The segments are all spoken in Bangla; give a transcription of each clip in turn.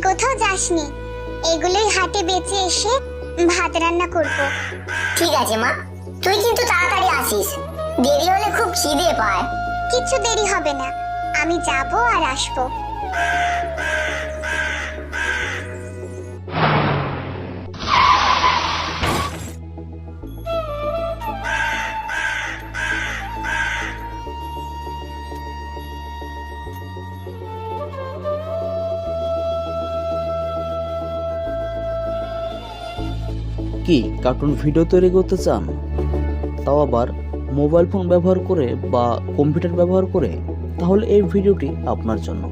কোথাও যাসনি? এগুলোই হাটে বেচে এসে ভাত রান্না করব। ঠিক আছে মা, তুই কিন্তু তাড়াতাড়ি আসিস, দেরি হলে খুব খিদে পায়। কিছু দেরি হবে না, আমি যাব আর আসবো। কি কার্টুন ভিডিও তৈরি করতে চান, তাও আবার মোবাইল ফোন ব্যবহার করে বা কম্পিউটার ব্যবহার করে? তাহলে এই ভিডিওটি আপনার জন্য।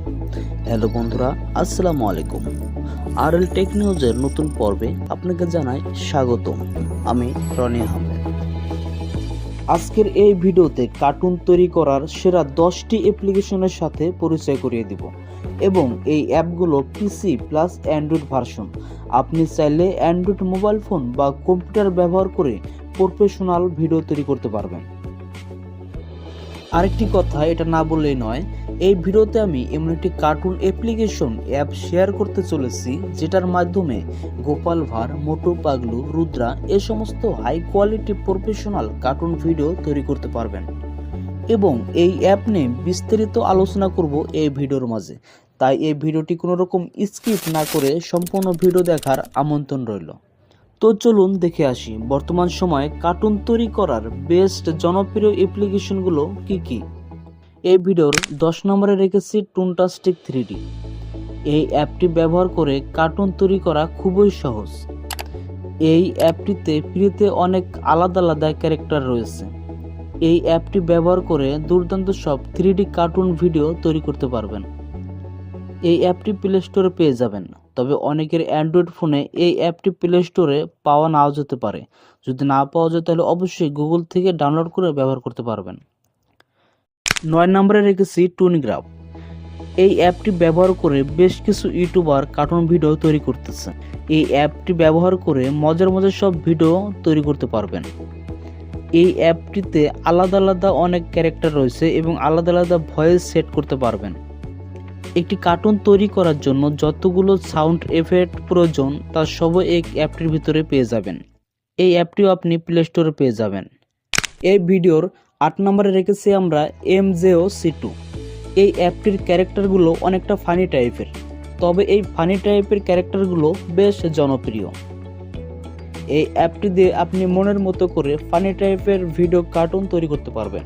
হ্যালো বন্ধুরা, আসসালামু আলাইকুম। আরএল টেক নিউজের নতুন পর্বে আপনাকে জানাই স্বাগতম। আমি রনি আহমেদ। আজকের এই ভিডিওতে কার্টুন তৈরি করার সেরা 10টি অ্যাপ্লিকেশনের সাথে পরিচয় করিয়ে দিব এবং এই অ্যাপগুলো পিসি প্লাস অ্যান্ড্রয়েড ভার্সন। আপনি চাইলে অ্যান্ড্রয়েড মোবাইল ফোন বা কম্পিউটার ব্যবহার করে প্রফেশনাল ভিডিও তৈরি করতে পারবেন। আরেকটি কথা, এটা না বললেই নয়, এই ভিডিওতে আমি এমন একটি কার্টুন অ্যাপ্লিকেশন অ্যাপ শেয়ার করতে চলেছি যেটার মাধ্যমে গোপাল ভাঁড়, মোটু পাগলু, রুদ্রা এ সমস্ত high quality professional cartoon video তৈরি করতে পারবেন এবং এই অ্যাপ নিয়ে বিস্তারিত আলোচনা করব এই ভিডিওর মাঝে। তাই এই ভিডিওটি কোনো রকম স্কিপ না করে সম্পূর্ণ ভিডিও দেখার আমন্ত্রণ রইল। তো চলুন দেখে আসি বর্তমান সময়ে কার্টুন তৈরি করার বেস্ট জনপ্রিয় অ্যাপ্লিকেশনগুলো কি কি। এই ভিডিওর 10 নম্বরে রেখেছি টুনটাস্টিক 3D। এই অ্যাপটি ব্যবহার করে কার্টুন তৈরি করা খুবই সহজ। এই অ্যাপটিতে ফ্রিতে অনেক আলাদা আলাদা ক্যারেক্টার রয়েছে। এই অ্যাপটি ব্যবহার করে দুর্দান্ত সব 3D কার্টুন ভিডিও তৈরি করতে পারবেন। এই অ্যাপটি প্লে স্টোরে পেয়ে যাবেন, তবে অনেকের অ্যান্ড্রয়েড ফোনে এই অ্যাপটি প্লে স্টোরে পাওয়া নাও যেতে পারে। যদি না পাওয়া যায় তাহলে অবশ্যই গুগল থেকে ডাউনলোড করে ব্যবহার করতে পারবেন। 9 নম্বরে রেখেছি টুনগ্রাফ। এই অ্যাপটি ব্যবহার করে বেশ কিছু ইউটিউবার কার্টুন ভিডিও তৈরি করতেছে। এই অ্যাপটি ব্যবহার করে মজার মজার সব ভিডিও তৈরি করতে পারবেন। এই অ্যাপটিতে আলাদা আলাদা অনেক ক্যারেক্টার রয়েছে এবং আলাদা আলাদা ভয়েস সেট করতে পারবেন। একটি কার্টুন তৈরি করার জন্য যতগুলো সাউন্ড এফেক্ট প্রয়োজন তা সবই এই অ্যাপটির ভিতরে পেয়ে যাবেন। এই অ্যাপটিও আপনি প্লে স্টোরে পেয়ে যাবেন। এই ভিডিওর 8 নম্বরে রেখেছি আমরা MJOC2। এই অ্যাপটির ক্যারেক্টারগুলো অনেকটা ফানি টাইপের, তবে এই ফানি টাইপের ক্যারেক্টারগুলো বেশ জনপ্রিয়। এই অ্যাপটি দিয়ে আপনি মনের মতো করে ফানি টাইপের ভিডিও কার্টুন তৈরি করতে পারবেন।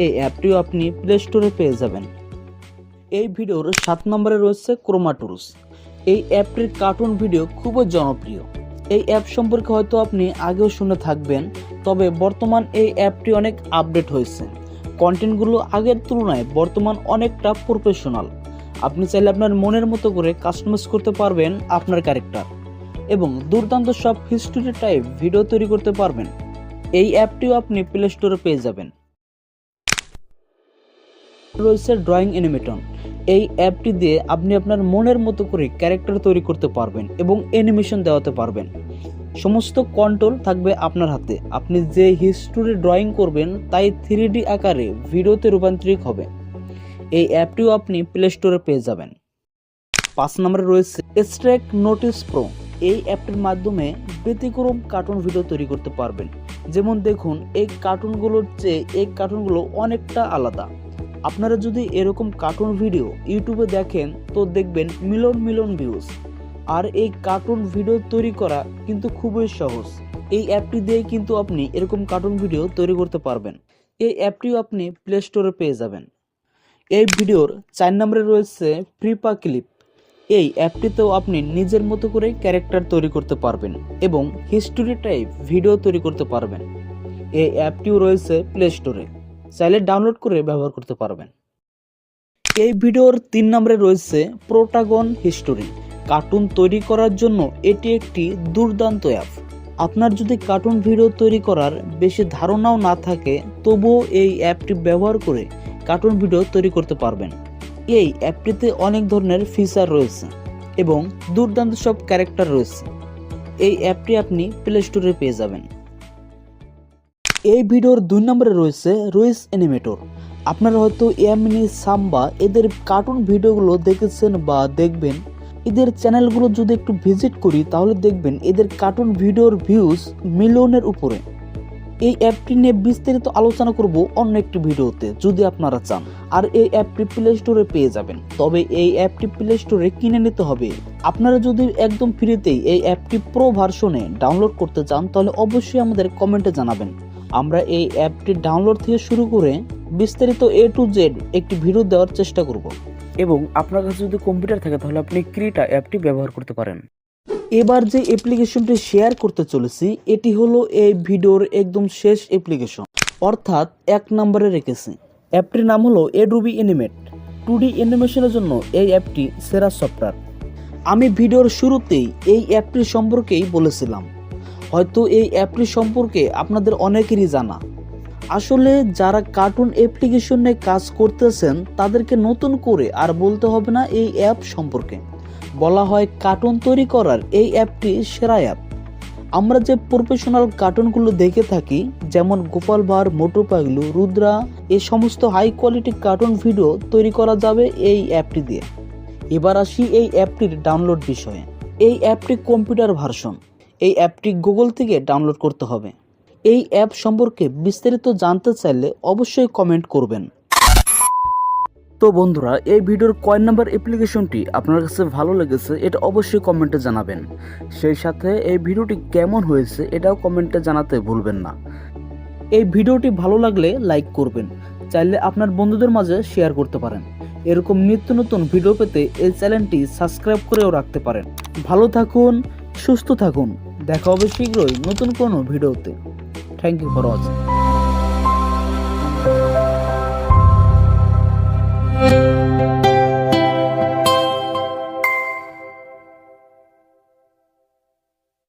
এই অ্যাপটিও আপনি প্লে স্টোরে পেয়ে যাবেন। এই ভিডিওর 7 নম্বরে রয়েছে ক্রোমা টুলস। এই অ্যাপটির কার্টুন ভিডিও খুবই জনপ্রিয়। এই অ্যাপ সম্পর্কে হয়তো আপনি আগেও শুনে থাকবেন, তবে বর্তমান এই অ্যাপটি অনেক আপডেট হয়েছে। কন্টেন্টগুলো আগের তুলনায় বর্তমান অনেকটা প্রফেশনাল। আপনি চাইলে আপনার মনের মতো করে কাস্টমাইজ করতে পারবেন আপনার ক্যারেক্টার এবং দুর্দান্ত সব হিস্টোরি টাইপ ভিডিও তৈরি করতে পারবেন। এই অ্যাপটিও আপনি প্লে স্টোরে পেয়ে যাবেন। রয়েছে ড্রয়িং অ্যানিমেটন। এই অ্যাপটি দিয়ে আপনি আপনার মনের মতো করে ক্যারেক্টার তৈরি করতে পারবেন এবং অ্যানিমেশন দেওয়াতে পারবেন। সমস্ত কন্ট্রোল থাকবে আপনার হাতে। আপনি যে হিস্টোরি ড্রয়িং করবেন তাই 3D আকারে ভিডিওতে রূপান্তরিত হবে। এই অ্যাপটিও আপনি প্লে স্টোরে পেয়ে যাবেন। 5 নম্বরে রয়েছে স্ট্রাইক নোটিস প্রো। এই অ্যাপটির মাধ্যমে ব্যতিক্রম কার্টুন ভিডিও তৈরি করতে পারবেন। যেমন দেখুন, এই কার্টুনগুলোর চেয়ে এই কার্টুনগুলো অনেকটা আলাদা। আপনারা যদি এরকম কার্টুন ভিডিও ইউটিউবে দেখেন তো দেখবেন মিলিয়ন মিলিয়ন ভিউজ। আর এই কার্টুন ভিডিও তৈরি করা কিন্তু খুবই সহজ। এই অ্যাপটি দিয়ে কিন্তু আপনি এরকম কার্টুন ভিডিও তৈরি করতে পারবেন। এই অ্যাপটিও আপনি প্লে স্টোরে পেয়ে যাবেন। এই ভিডিওর 4 নম্বরে রয়েছে ফ্রিপা ক্লিপ। এই অ্যাপটিতেও আপনি নিজের মতো করে ক্যারেক্টার তৈরি করতে পারবেন এবং হিস্টোরি টাইপ ভিডিও তৈরি করতে পারবেন। এই অ্যাপটিও রয়েছে প্লে স্টোরে, চাইলে ডাউনলোড করে ব্যবহার করতে পারবেন। এই ভিডিওর 3 নম্বরে রয়েছে প্রোটাগন হিস্টোরি। কার্টুন তৈরি করার জন্য এটি একটি দুর্দান্ত অ্যাপ। আপনার যদি কার্টুন ভিডিও তৈরি করার বেশি ধারণাও না থাকে, তবুও এই অ্যাপটি ব্যবহার করে কার্টুন ভিডিও তৈরি করতে পারবেন। এই অ্যাপটিতে অনেক ধরনের ফিচার রয়েছে এবং দুর্দান্ত সব ক্যারেক্টার রয়েছে। এই অ্যাপটি আপনি প্লে স্টোরে পেয়ে যাবেন। এই ভিডিওর 2 নম্বরে রয়েছে রুইস অ্যানিমেটর। আপনারা হয়তো এমনি সাম্বা এদের কার্টুন ভিডিওগুলো দেখেছেন বা দেখবেন। এদের চ্যানেলগুলো যদি একটু ভিজিট করি তাহলে দেখবেন এদের কার্টুন ভিডিওর ভিউজ মিলিয়নের উপরে। এই অ্যাপটি নিয়ে বিস্তারিত আলোচনা করব অন্য একটি ভিডিওতে যদি আপনারা চান। আর এই অ্যাপটি প্লে স্টোরে পেয়ে যাবেন, তবে এই অ্যাপটি প্লে স্টোরে কিনে নিতে হবে। আপনারা যদি একদম ফ্রিতেই এই অ্যাপটি প্রো ভার্সনে ডাউনলোড করতে চান তাহলে অবশ্যই আমাদের কমেন্টে জানাবেন। আমরা এই অ্যাপটি ডাউনলোড থেকে শুরু করে বিস্তারিত A to Z একটি ভিডিও দেওয়ার চেষ্টা করব। এবং আপনার কাছে যদি কম্পিউটার থাকে তাহলে আপনি ক্রিটা অ্যাপটি ব্যবহার করতে পারেন। এবার যে অ্যাপ্লিকেশনটি শেয়ার করতে চলেছি এটি হলো এই ভিডিওর একদম শেষ অ্যাপ্লিকেশন, অর্থাৎ 1 নম্বরে রেখেছি। অ্যাপটির নাম হলো অ্যাডোবি অ্যানিমেট। 2D অ্যানিমেশনের জন্য এই অ্যাপটি সেরা সফটওয়্যার। আমি ভিডিওর শুরুতেই এই অ্যাপটির সম্পর্কেই বলেছিলাম, হয়তো এই অ্যাপটি সম্পর্কে আপনাদের অনেকেরই জানা। আসলে যারা কার্টুন অ্যাপ্লিকেশন নিয়ে কাজ করতেছেন তাদেরকে নতুন করে আর বলতে হবে না এই অ্যাপ সম্পর্কে। বলা হয় কার্টুন তৈরি করার এই অ্যাপটি সেরা অ্যাপ। আমরা যে প্রফেশনাল কার্টুনগুলো দেখে থাকি যেমন গোপাল ভাঁড়, মোটু পাগলু, রুদ্রা, এই সমস্ত হাই কোয়ালিটি কার্টুন ভিডিও তৈরি করা যাবে এই অ্যাপটি দিয়ে। এবার আসি এই অ্যাপটির ডাউনলোড বিষয়ে। এই অ্যাপটি কম্পিউটার ভার্সন। এই অ্যাপটি গুগল থেকে ডাউনলোড করতে হবে। এই অ্যাপ সম্পর্কে বিস্তারিত জানতে চাইলে অবশ্যই কমেন্ট করবেন। তো বন্ধুরা, এই ভিডিওর কয় নাম্বার অ্যাপ্লিকেশনটি আপনার কাছে ভালো লেগেছে এটা অবশ্যই কমেন্টে জানাবেন। সেই সাথে এই ভিডিওটি কেমন হয়েছে এটাও কমেন্টে জানাতে ভুলবেন না। এই ভিডিওটি ভালো লাগলে লাইক করবেন, চাইলে আপনার বন্ধুদের মাঝে শেয়ার করতে পারেন। এরকম নিত্য নতুন ভিডিও পেতে এই চ্যানেলটি সাবস্ক্রাইব করেও রাখতে পারেন। ভালো থাকুন, সুস্থ থাকুন, দেখা হবে শীঘ্রই নতুন কোনো ভিডিওতে। Thank you for watching.